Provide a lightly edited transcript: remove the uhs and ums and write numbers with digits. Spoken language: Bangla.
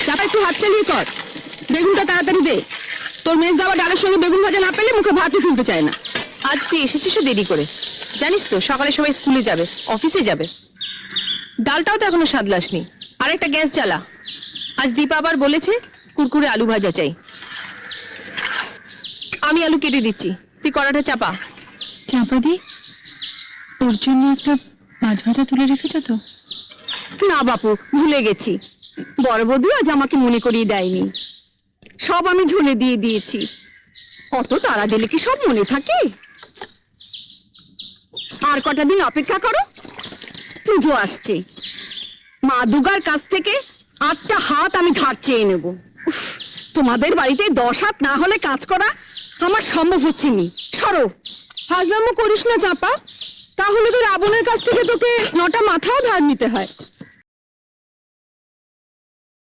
চাপা একটু হাত চালিয়ে কর, বেগুনটা তাড়াতাড়ি দে। তোর মেজ দাবা ডালের সঙ্গে বেগুন ভাজা না পেলে মুখে ভাতই তুলতে চায় না। আজ তুই এসেছিস দেরি করে, জানিস তো সকালে সবাই স্কুলে যাবে, অফিসে যাবে। ডালটাও তো এখনো সাদলাসনি। আর একটা গ্যাস জ্বালা। আজ দীপা আবার বলেছে কুরকুরে আলু ভাজা চাই। আমি আলু কেটে দিচ্ছি, তুই কড়াটা চাপা। চাপা দি, ওর জন্য একটা মাছ ভাজা তুলে রেখেছো তো? না বাপু, ভুলে গেছি। বড় বৌদি আজ আমাকে মনে করিয়ে দেয়নি, সব আমি ঝুলে দিয়ে দিয়েছি। অত তাড়া দিলে কি সব মনে থাকে? আর কটা দিন অপেক্ষা করো, পুজো আসছে। মা দুর্গার কাছ থেকে 8টা হাত আমি ধার চেয়ে নেব। উফ, তোমাদের বাড়িতে 10 হাত না হলে কাজ করা আমার সম্ভব হচ্ছে নি। সরো। হাজলামো করিস না চাপা, তাহলে তো রাবণের কাছ থেকে তোকে 9টা মাথাও ধার নিতে হয়।